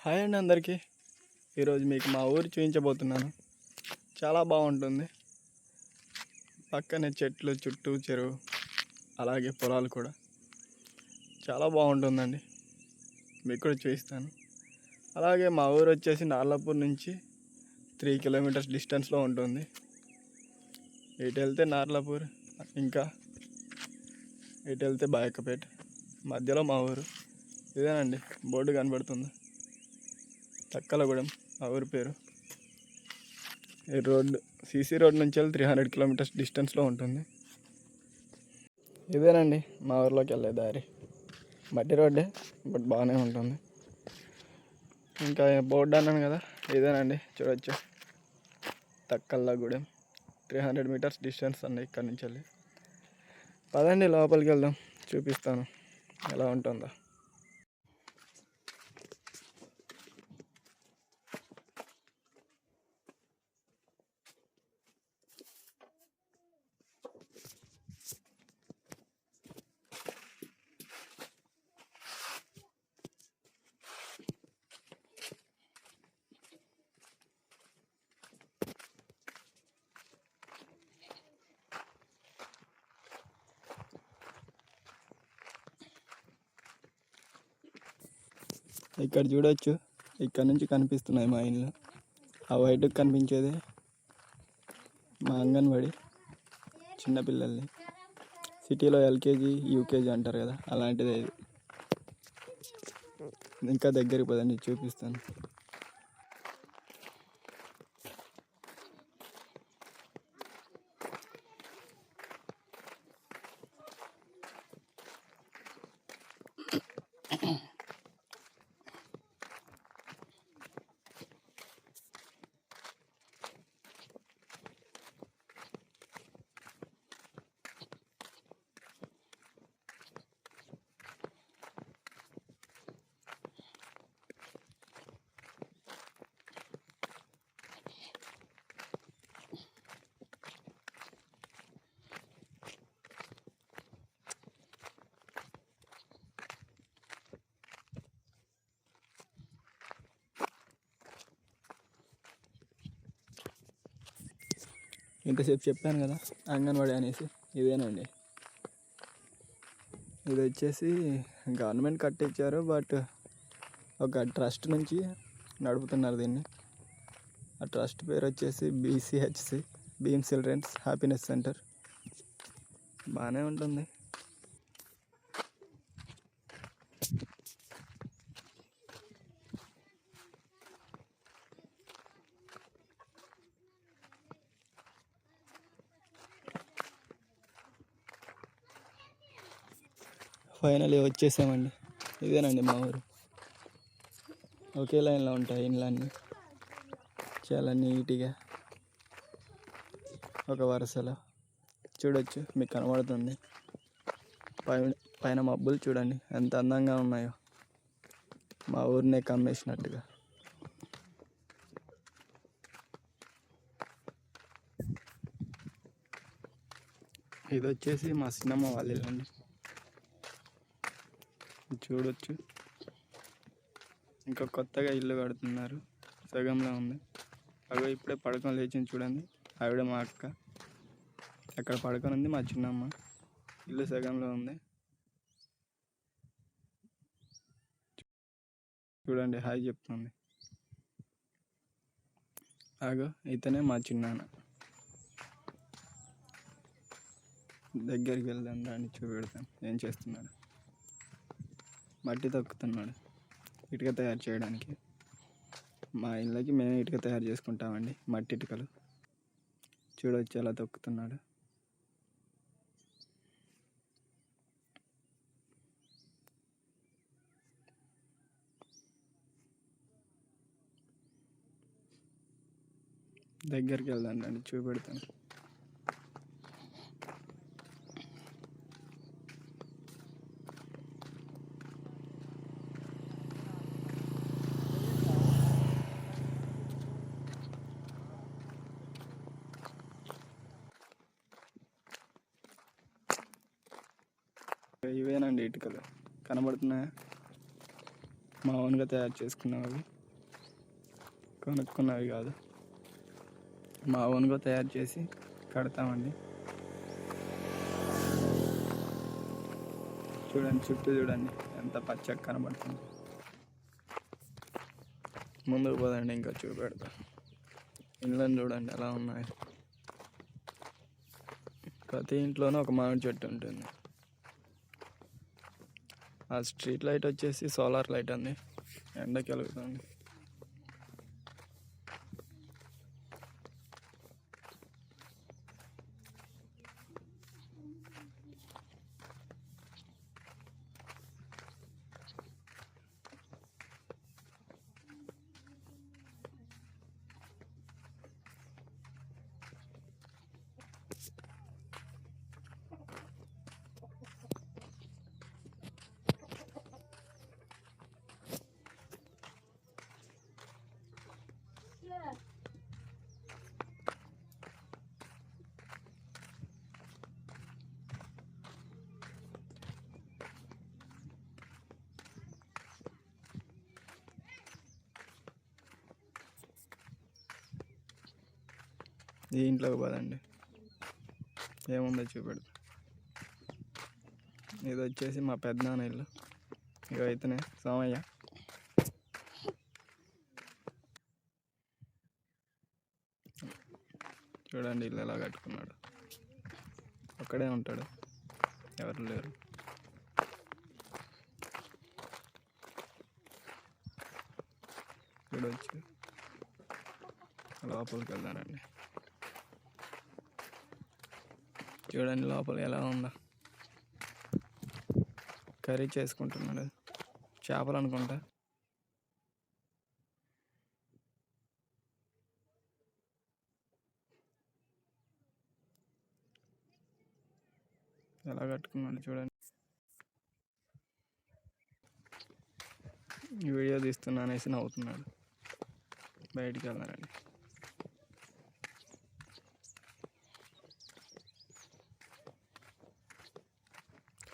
Hi అండి అందరికీ. ఈరోజు మీకు మా ఊరు చూపించబోతున్నాను. చాలా బాగుంటుంది. పక్కనే చెట్లు, చుట్టూ చెరువు, అలాగే పొలాలు కూడా చాలా బాగుంటుందండి. మీకు కూడా చూపిస్తాను. అలాగే మా ఊరు వచ్చేసి నార్లాపూర్ నుంచి 3 కిలోమీటర్స్ డిస్టెన్స్లో ఉంటుంది. ఇటు వెళ్తే నార్లాపూర్, ఇంకా ఇటు వెళ్తే బాయకపేట, మధ్యలో మా ఊరు. ఇదేనండి బోర్డు కనబడుతుంది, తక్కలగూడెం ఆ ఊరి పేరు. ఈ రోడ్డు సీసీ రోడ్ నుంచి వెళ్ళి 300 కిలోమీటర్స్ డిస్టెన్స్లో ఉంటుంది. ఇదేనండి మా ఊర్లోకి వెళ్ళే దారి. మట్టి రోడ్డే, బట్ బాగానే ఉంటుంది. ఇంకా బోర్డు అన్నాను కదా, ఇదేనండి చూడొచ్చు, తక్కలగూడెం. 300 మీటర్స్ డిస్టెన్స్ అండి ఇక్కడి నుంచి వెళ్ళి. పదండి లోపలికి వెళ్దాం, చూపిస్తాను ఎలా ఉంటుందో. ఇక్కడ చూడొచ్చు, ఇక్కడ నుంచి కనిపిస్తున్నాయి మా ఇల్లు. ఆ వైట్కి కనిపించేది మా అంగన్వాడి, చిన్నపిల్లల్ని. సిటీలో ఎల్కేజీ యూకేజీ అంటారు కదా, అలాంటిదే ఇది. ఇంకా దగ్గరికి పదండి చూపిస్తాను. ఇంతసేపు చెప్పాను కదా అంగన్వాడీ అనేసి, ఇదేనండి. ఇది వచ్చేసి గవర్నమెంట్ కట్టించారు, బట్ ఒక ట్రస్ట్ నుంచి నడుపుతున్నారు దీన్ని. ఆ ట్రస్ట్ పేరు వచ్చేసి BCHC, Bheem children's happiness centre. బాగానే ఉంటుంది. ఫైనల్లీ వచ్చేసామండి. ఇదేనండి మా ఊరు. ఒకే లైన్లో ఉంటాయి ఇండ్లన్నీ, చాలా నీట్గా ఒక వరుసలో. చూడొచ్చు, మీకు కనబడుతుంది. పైన మబ్బులు చూడండి ఎంత అందంగా ఉన్నాయో, మా ఊరినే కమ్మేసినట్టుగా. ఇది వచ్చేసి మా చిన్నమ్మ వాళ్ళ ఇల్లు అండి. చూడొచ్చు, ఇంకా కొత్తగా ఇల్లు కడుతున్నారు, సగంలో ఉంది. అవి ఇప్పుడే పడుకొని లేచింది చూడండి, ఆవిడ మా అక్క. అక్కడ పడుకొని ఉంది మా చిన్నమ్మ. ఇల్లు సగంలో ఉంది. చూడండి, హాయ్ చెప్తుంది. ఆగో, ఇతనే మా చిన్నాన్న. దగ్గరికి వెళ్దాం, దాన్ని చూపెడతాను ఏం చేస్తున్నాడు. మట్టి తొక్కుతున్నాడు ఇటుక తయారు చేయడానికి. మా ఇళ్ళకి మేము ఇటుక తయారు చేసుకుంటామండి, మట్టి ఇటుకలు. చూడవచ్చు ఎలా తొక్కుతున్నాడు. దగ్గరికి వెళ్దాం రండి, చూపెడతాను. ఇవేనండి ఇటుకలు, కనబడుతున్నాయా? మా ఓన్గా తయారు చేసుకున్నాం అవి. కొనుక్కున్నవి కాదు, మా ఓన్గా తయారు చేసి కడతామండి. చూడండి, చుట్టూ చూడండి ఎంత పచ్చగా కనబడుతుంది. ముందుకు పోదండి, ఇంకా చూపెడతా. ఇళ్ళని చూడండి ఎలా ఉన్నాయి. ప్రతి ఇంట్లోనూ ఒక మామిడి చెట్టు ఉంటుంది. ఆ స్ట్రీట్ లైట్ వచ్చేసి సోలార్ లైట్ అండి, ఎండకి వెలుగుతుంది. ఈ ఇంట్లోకి పోదండి, ఏముందో చూపెడతా. ఇది వచ్చేసి మా పెద్దనాన్న ఇల్లు. ఇక అయితేనే సోమయ్య. చూడండి ఇల్లు ఎలా కట్టుకున్నాడు. ఒక్కడే ఉంటాడు, ఎవరు లేరు. ఇక్కడ వచ్చి లోపలికి వెళ్దానండి. చూడండి లోపల ఎలా ఉందో. కర్రీ చేసుకుంటున్నాడు, చేపలు అనుకుంటా. ఎలా కట్టుకున్నాడు చూడండి. వీడియో తీస్తున్నా అనేసి నవ్వుతున్నాడు. బయటికి వెళ్దానండి.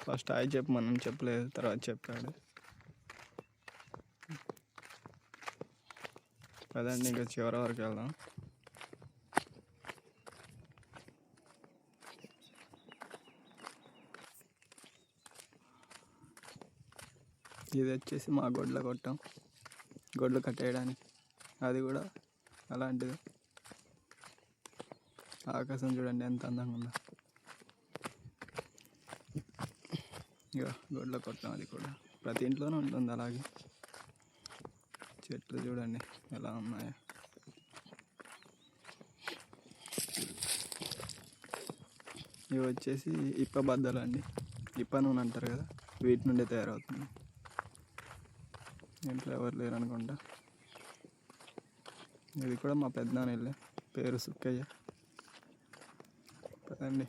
ఫస్ట్ హాయ్ చెప్పమని చెప్పలేదు, తర్వాత చెప్పాడు. అదండి, ఇంకా చివరి వరకు వెళ్దాం. ఇది వచ్చేసి మా గొడ్ల కొట్టం, గొడ్లు కట్టేయడానికి. అది కూడా అలాంటిది. ఆకాశం చూడండి ఎంత అందంగా ఉందో. ఇక గొడ్ల కొట్టం, అది కూడా ప్రతి ఇంట్లోనే ఉంటుంది అలాగే. చెట్లు చూడండి ఎలా ఉన్నాయో. ఇవి వచ్చేసి ఇప్ప బద్దలు అండి, ఇప్ప నూనె అంటారు కదా, వీటి నుండి తయారవుతుంది. ఇంట్లో ఎవరు లేరు అనుకుంటా. ఇది కూడా మా పెద్దనాన్న ఇల్లే, పేరు సుక్కయ్య. కదండి.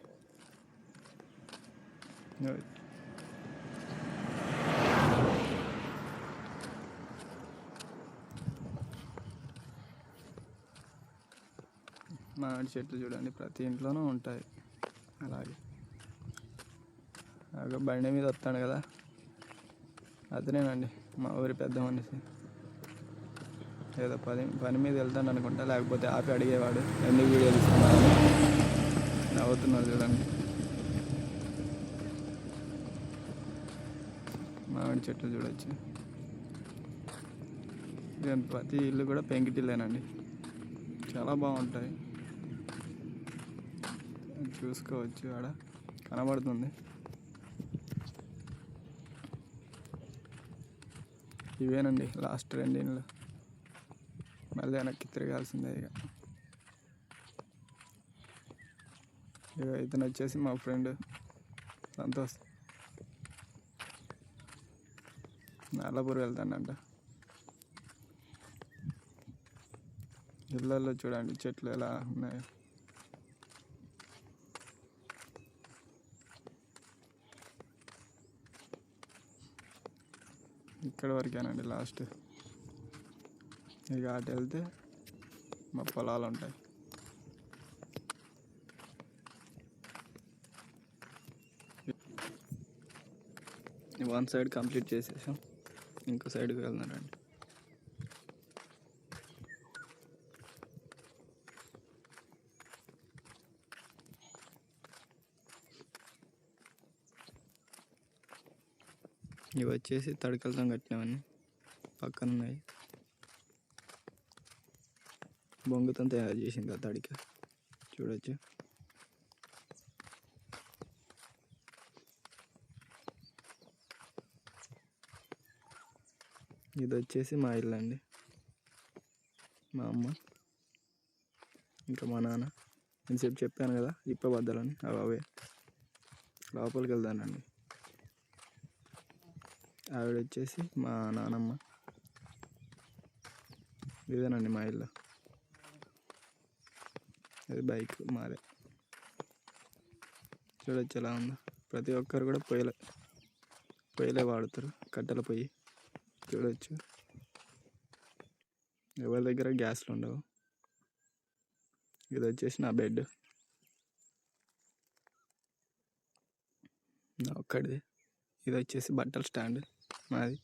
మామిడి చెట్లు చూడండి ప్రతి ఇంట్లోనూ ఉంటాయి అలాగే. బండి మీద వస్తాడు కదా, అతనేనండి మా ఊరి పెద్ద మనిషి. ఏదో పని మీద వెళ్తాను అనుకుంటా, లేకపోతే ఆపి అడిగేవాడు ఎందుకు వీడియో తీసుకున్నాను. నవ్వుతున్నారు చూడండి. మామిడి చెట్లు చూడవచ్చు. ప్రతి ఇల్లు కూడా పెంకిటిల్లేనండి, చాలా బాగుంటాయి. చూసుకోవచ్చు, ఆడ కనబడుతుంది. ఇవేనండి లాస్ట్ 2 ఇండ్లు, మళ్ళీ వెనక్కి తిరగాల్సిందే. ఇక ఇతను వచ్చేసి మా ఫ్రెండ్ సంతోష్. నల్లపూర్ వెళ్తాడంట. ఇళ్ళల్లో చూడండి చెట్లు ఎలా ఉన్నాయో. ఇక్కడ వరకేనండి లాస్ట్. ఇక అటు వెళ్తే మా పొలాలు ఉంటాయి. వన్ సైడ్ కంప్లీట్ చేసేసాం, ఇంకో సైడ్కి వెళ్తున్నారండి. ఇవి వచ్చేసి తడికలతో కట్టినవన్నీ పక్కన ఉన్నాయి. బొంగుతో తయారు చేసింది ఆ తడిక చూడొచ్చు. ఇది వచ్చేసి మా ఇల్లు అండి. మా అమ్మ ఇంకా మా నాన్న. నేనుసేపు చెప్పాను కదా ఇప్ప బద్దలని, అవే లోపలికి వెళ్దానండి. ఆవిడ వచ్చేసి మా నానమ్మ. ఇదేనండి మా ఇల్లు. అది బైక్ మాదే. చూడొచ్చు ఎలా ఉందో. ప్రతి ఒక్కరు కూడా పొయ్యిలే వాడుతారు, కట్టెల పొయ్యి. చూడొచ్చు, ఎవరి దగ్గర గ్యాస్లు ఉండవు. ఇది వచ్చేసి నా బెడ్, నా ఒక్కడిది. ఇది వచ్చేసి బట్టల స్టాండ్ మాది.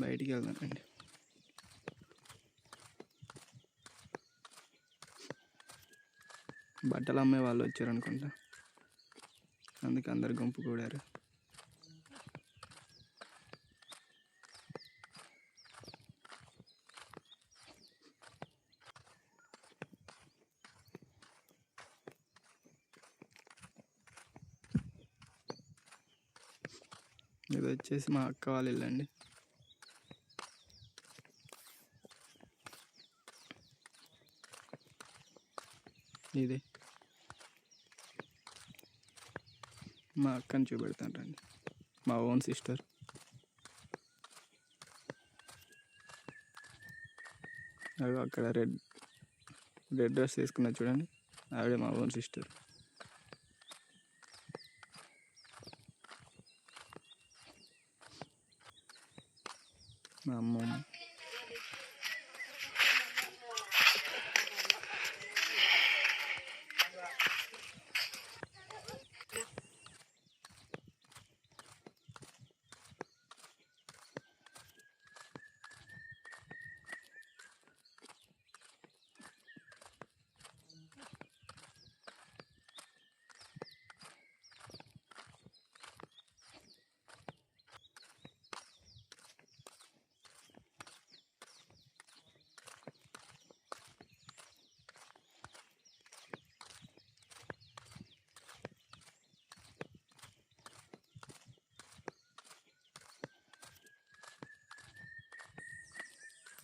బయటికి వెళ్దానండి. బట్టలు అమ్మే వాళ్ళు వచ్చారు అనుకుంటా, అందుకే అందరు గుంపు కూడారు. ఇది వచ్చేసి మా అక్క వాళ్ళ ఇల్లు అండి. ఇది మా అక్కని చూపెడతానండి, మా ఓన్ సిస్టర్. అవి అక్కడ రెడ్ డ్రెస్ వేసుకున్నా చూడండి, ఆవిడే మా ఓన్ సిస్టర్. మా అమ్మమ్మ.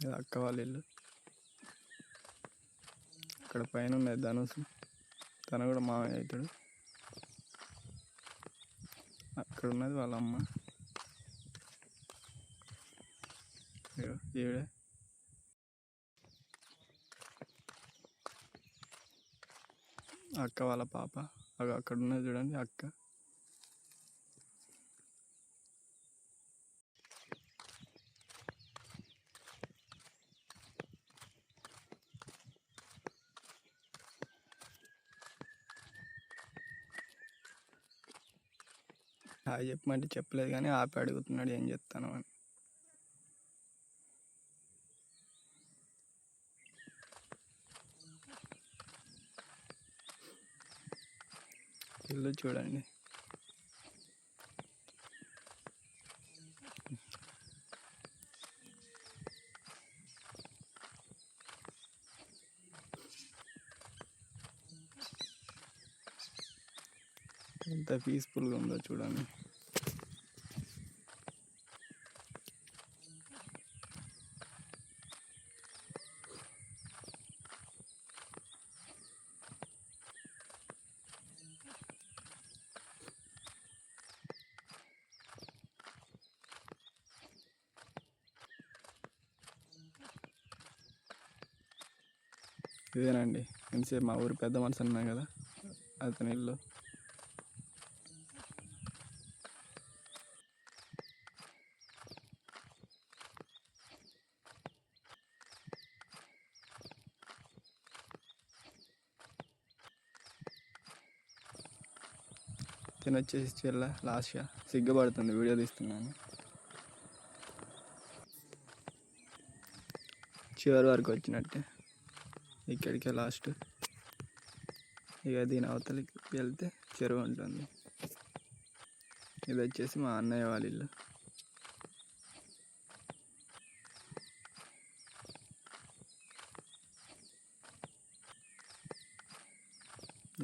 ఇది అక్క వాళ్ళ ఇల్లు. అక్కడ పైన ఉన్నది ధనుసు, తను కూడా మామయ్య అవుతాడు. అక్కడ ఉన్నది వాళ్ళ అమ్మ, ఈవిడ. అక్క వాళ్ళ పాప అక్కడ ఉన్నది చూడండి, అక్క. హాయ్ చెప్పమంటే చెప్పలేదు కానీ ఆపి అడుగుతున్నాడు ఏం చెప్తాను అని. ఇల్లు చూడండి. ఎంత పీస్ఫుల్గా ఉందో చూడండి. ఇదేనండి ఎంతసేపు మా ఊరు పెద్ద మనసు అన్నా కదా, అతని ఇల్లు. తినొచ్చేసి చెల్ల లాస్ట్గా సిగ్గుపడుతుంది వీడియో తీస్తున్నాను. చివరి వరకు వచ్చినట్టే. ఇక్కడికే లాస్ట్. ఇక దీని అవతలికి వెళ్తే చెరువు ఉంటుంది. ఇది వచ్చేసి మా అన్నయ్య వాళ్ళ ఇల్లు.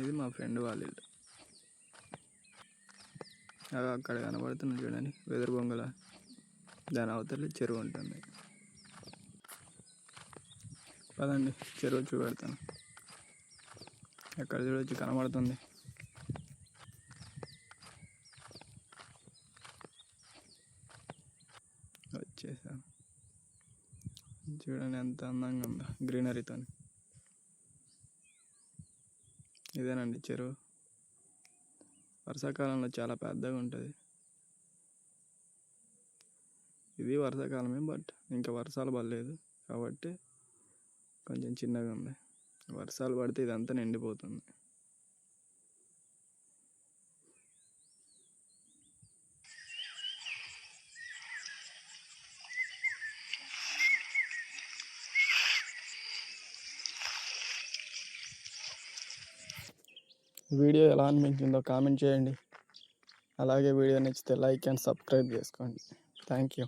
ఇది మా ఫ్రెండ్ వాళ్ళ ఇల్లు. అవి అక్కడ కనబడుతుంది చూడండి, వెదురు బొంగల. దాని అవతలి చెరువు ఉంటుంది. పదండి చెరువు చూపెడతాను. ఎక్కడ చూడొచ్చు, కనబడుతుంది. వచ్చేసాను. చూడండి ఎంత అందంగా ఉందో గ్రీనరీతో. ఇదేనండి చెరువు. వర్షాకాలంలో చాలా పెద్దగా ఉంటుంది. ఇది వర్షాకాలమే, బట్ ఇంకా వర్షాలు పడలేదు కాబట్టి కొంచెం చిన్నగా ఉంది. వర్షాలు పడితే ఇదంతా నిండిపోతుంది. వీడియో ఎలా అనిపించిందో కామెంట్ చేయండి. అలాగే వీడియో నచ్చితే లైక్ అండ్ సబ్స్క్రైబ్ చేసుకోండి. Thank you.